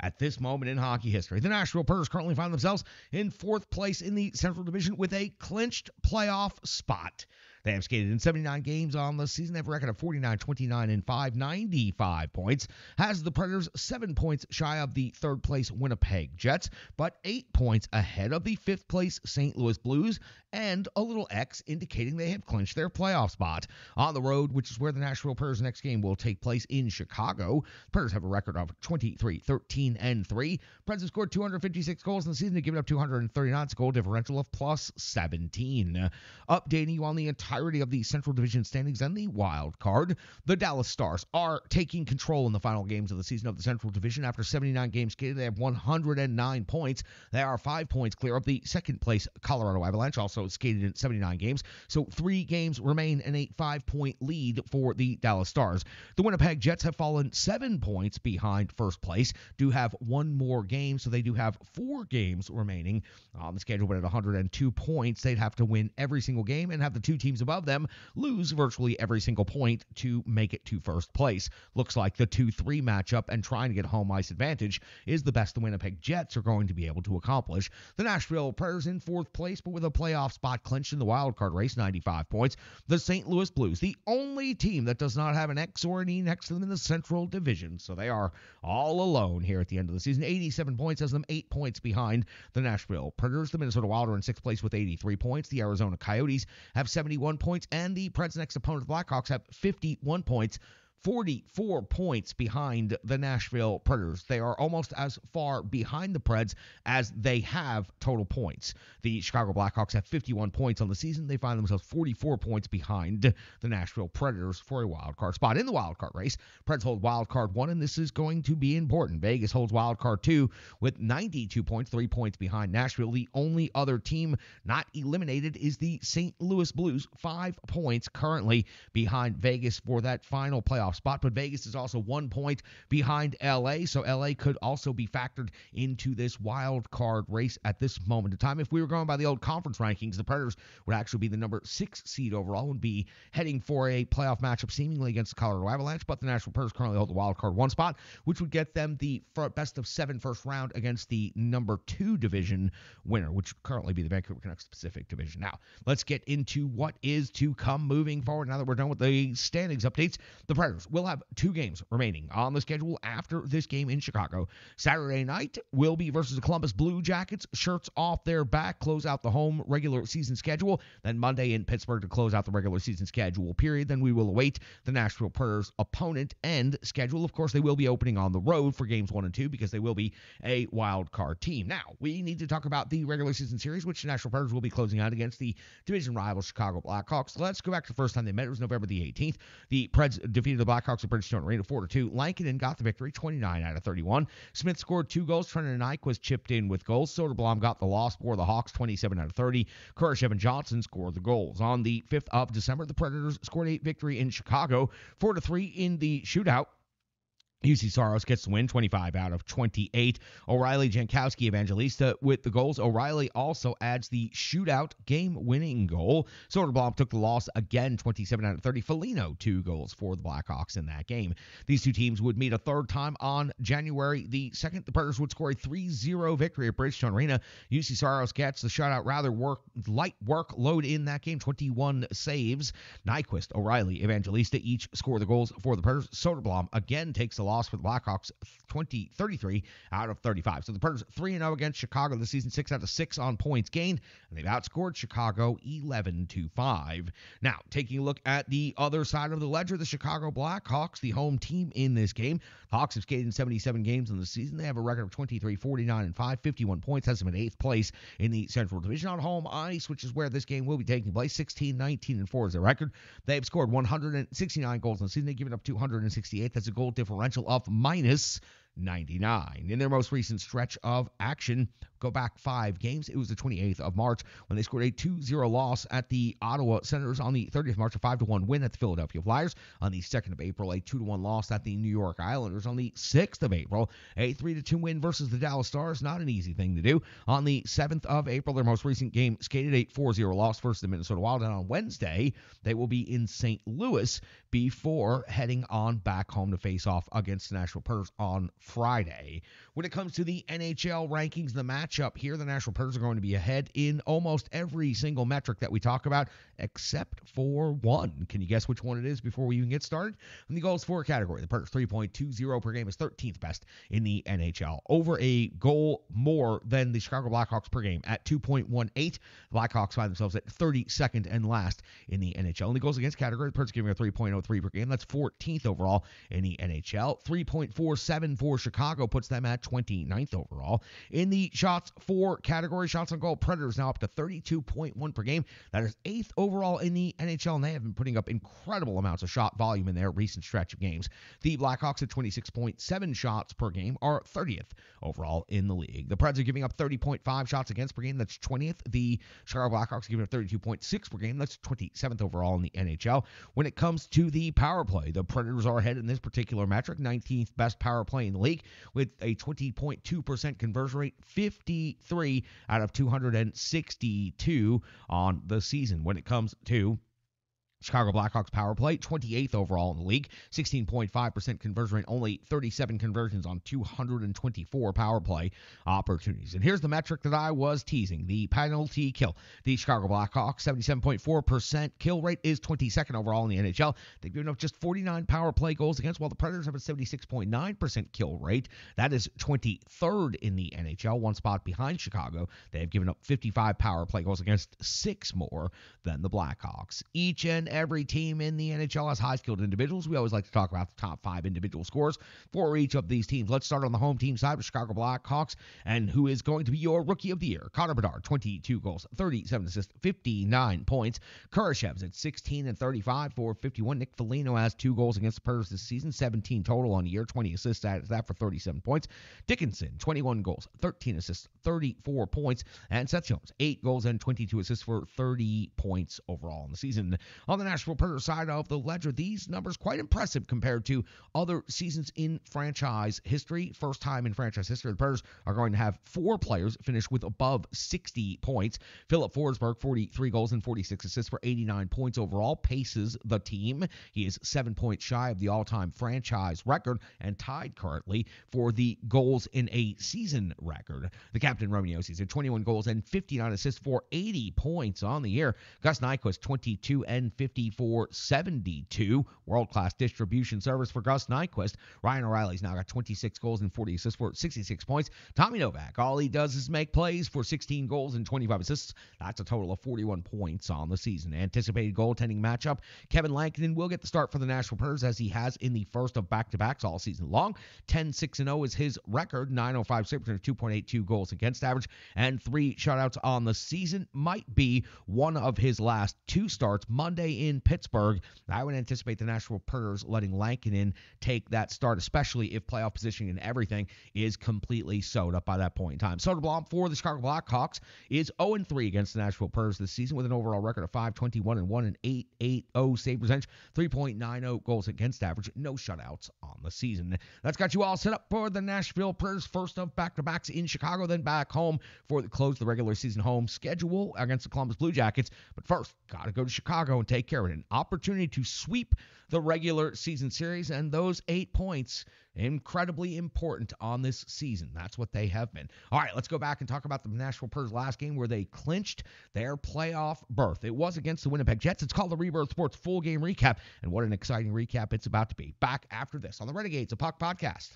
at this moment in hockey history. The Nashville Predators currently find themselves in 4th place in the Central Division with a clinched playoff spot. They have skated in 79 games on the season. They have a record of 49, 29, and 5, 95 points. Has the Predators 7 points shy of the 3rd place Winnipeg Jets, but 8 points ahead of the 5th place St. Louis Blues, and a little X indicating they have clinched their playoff spot. On the road, which is where the Nashville Predators' next game will take place in Chicago, the Predators have a record of 23, 13, and 3. Predators have scored 256 goals in the season. They've given up 239. It's a goal differential of plus 17. Updating you on the entirety of the Central Division standings and the wild card, the Dallas Stars are taking control in the final games of the season of the Central Division. After 79 games skated, they have 109 points. They are 5 points clear of the 2nd place Colorado Avalanche, also skated in 79 games. So 3 games remain and a 5-point lead for the Dallas Stars. The Winnipeg Jets have fallen 7 points behind 1st place, do have 1 more game, so they do have 4 games remaining on the schedule, but at 102 points, they'd have to win every single game and have the 2 teams above them lose virtually every single point to make it to 1st place. Looks like the 2-3 matchup and trying to get home ice advantage is the best the Winnipeg Jets are going to be able to accomplish. The Nashville Predators in 4th place, but with a playoff spot clinched in the wild card race, 95 points. The St. Louis Blues, the only team that does not have an X or an E next to them in the Central Division, so they are all alone here at the end of the season. 87 points, has them 8 points behind the Nashville Predators. The Minnesota Wild are in 6th place with 83 points. The Arizona Coyotes have 71 points, and the Preds' next opponent, the Blackhawks, have 51 points. 44 points behind the Nashville Predators. They are almost as far behind the Preds as they have total points. The Chicago Blackhawks have 51 points on the season. They find themselves 44 points behind the Nashville Predators for a wild card spot. In the wild card race, Preds hold wild card 1, and this is going to be important. Vegas holds wild card 2 with 92 points, 3 points behind Nashville. The only other team not eliminated is the St. Louis Blues, 5 points currently behind Vegas for that final playoff spot, but Vegas is also 1 point behind LA, so LA could also be factored into this wild card race at this moment in time. If we were going by the old conference rankings, the Predators would actually be the number 6 seed overall and be heading for a playoff matchup seemingly against the Colorado Avalanche, but the Nashville Predators currently hold the wild card 1 spot, which would get them the best of 7 first round against the number 2 division winner, which would currently be the Vancouver Canucks Pacific Division. Now, let's get into what is to come moving forward. Now that we're done with the standings updates, the Predators will have 2 games remaining on the schedule after this game in Chicago. Saturday night will be versus the Columbus Blue Jackets, shirts off their back, close out the home regular season schedule. Then Monday in Pittsburgh to close out the regular season schedule period. Then we will await the Nashville Predators opponent and schedule. Of course, they will be opening on the road for games 1 and 2 because they will be a wild card team. Now, we need to talk about the regular season series, which the Nashville Predators will be closing out against the division rival Chicago Blackhawks. Let's go back to the first time they met. It was November the 18th. The Preds defeated the Blackhawks at Bridgestone Arena 4-2. Lankinen got the victory, 29 out of 31. Smith scored 2 goals. Trenton Nyquist chipped in with goals. Soderblom got the loss for the Hawks, 27 out of 30. Kurashev and Johnson scored the goals. On the 5th of December, the Predators scored a victory in Chicago, 4-3 in the shootout. UC Saros gets the win, 25 out of 28. O'Reilly, Jankowski, Evangelista with the goals. O'Reilly also adds the shootout game-winning goal. Soderblom took the loss again, 27 out of 30. Foligno, 2 goals for the Blackhawks in that game. These 2 teams would meet a third time on January the 2nd. The Predators would score a 3-0 victory at Bridgestone Arena. UC Saros gets the shutout, light workload in that game, 21 saves. Nyquist, O'Reilly, Evangelista each score the goals for the Predators. Soderblom again takes the loss for the Blackhawks, 33 out of 35. So the Predators 3-0 against Chicago this season, 6 out of 6 on points gained, and they've outscored Chicago 11-5. Now, taking a look at the other side of the ledger, the Chicago Blackhawks, the home team in this game. The Hawks have skated in 77 games in the season. They have a record of 23, 49, and 5, 51 points, has them in 8th place in the Central Division. On home ice, which is where this game will be taking place, 16, 19, and 4 is their record. They've scored 169 goals in the season. They've given up 268. That's a goal differential of minus 99. In their most recent stretch of action, go back 5 games, it was the 28th of March when they scored a 2-0 loss at the Ottawa Senators. On the 30th of March, a 5-1 win at the Philadelphia Flyers. On the 2nd of April, a 2-1 loss at the New York Islanders. On the 6th of April, a 3-2 win versus the Dallas Stars. Not an easy thing to do. On the 7th of April, their most recent game skated a 4-0 loss versus the Minnesota Wild. And on Wednesday, they will be in St. Louis before heading on back home to face off against the Nashville Predators on Friday. When it comes to the NHL rankings, the matchup here, the Nashville Predators are going to be ahead in almost every single metric that we talk about, except for one. Can you guess which one it is before we even get started? In the goals for category, the Predators 3.20 per game is 13th best in the NHL. Over a goal more than the Chicago Blackhawks per game at 2.18. The Blackhawks find themselves at 32nd and last in the NHL. In the goals against category, the Predators giving a 3.03 per game. That's 14th overall in the NHL. 3.47 for Chicago puts them at 29th overall. In the shots for category, shots on goal, Predators now up to 32.1 per game. That is 8th overall in the NHL, and they have been putting up incredible amounts of shot volume in their recent stretch of games. The Blackhawks at 26.7 shots per game are 30th overall in the league. The Preds are giving up 30.5 shots against per game. That's 20th. The Chicago Blackhawks are giving up 32.6 per game. That's 27th overall in the NHL. When it comes to the power play, the Predators are ahead in this particular metric, 19th best power play in the league with a 20.2% conversion rate, 53 out of 262 on the season. When it comes to Chicago Blackhawks power play, 28th overall in the league, 16.5% conversion rate, only 37 conversions on 224 power play opportunities. And here's the metric that I was teasing, the penalty kill. The Chicago Blackhawks, 77.4% kill rate, is 22nd overall in the NHL. They've given up just 49 power play goals against, while the Predators have a 76.9% kill rate. That is 23rd in the NHL, one spot behind Chicago. They have given up 55 power play goals against, 6 more than the Blackhawks. Each and every team in the NHL has high-skilled individuals. We always like to talk about the top 5 individual scores for each of these teams. Let's start on the home team side with Chicago Blackhawks, and who is going to be your Rookie of the Year. Connor Bedard, 22 goals, 37 assists, 59 points. Kurashev's at 16 and 35 for 51. Nick Foligno has 2 goals against the Predators this season, 17 total on the year, 20 assists at that for 37 points. Dickinson, 21 goals, 13 assists, 34 points. And Seth Jones, 8 goals and 22 assists for 30 points overall in the season. On the Nashville Predators side of the ledger, these numbers quite impressive compared to other seasons in franchise history. First time in franchise history, the Predators are going to have 4 players finish with above 60 points. Philip Forsberg, 43 goals and 46 assists for 89 points overall, paces the team. He is 7 points shy of the all-time franchise record and tied currently for the goals in a season record. The captain, Roman Josi, had 21 goals and 59 assists for 80 points on the year. Gus Nyquist, 22 and 54-72. World-class distribution service for Gus Nyquist. Ryan O'Reilly's now got 26 goals and 40 assists for 66 points. Tommy Novak, all he does is make plays for 16 goals and 25 assists. That's a total of 41 points on the season. Anticipated goaltending matchup, Kevin Lankinen will get the start for the Nashville Predators as he has in the first of back-to-backs all season long. 10-6-0 is his record, 905 save percentage, 2.82 goals against average, and 3 shutouts on the season. Might be one of his last 2 starts. Monday in Pittsburgh, I would anticipate the Nashville Predators letting Lankinen take that start, especially if playoff positioning and everything is completely sewed up by that point in time. Soderblom for the Chicago Blackhawks is 0-3 against the Nashville Predators this season with an overall record of 5-21-1 and 8.80 save percentage, 3.90 goals against average, no shutouts on the season. That's got you all set up for the Nashville Predators' first of back-to-backs in Chicago, then back home for the close of the regular season home schedule against the Columbus Blue Jackets. But first, got to go to Chicago and take care of it. An opportunity to sweep the regular season series, and those 8 points, incredibly important on this season. That's what they have been. All right, let's go back and talk about the Nashville Predators' last game where they clinched their playoff berth. It was against the Winnipeg Jets. It's called the Rebirth Sports Full Game Recap, and what an exciting recap it's about to be. Back after this on the Renegades of Puck Podcast.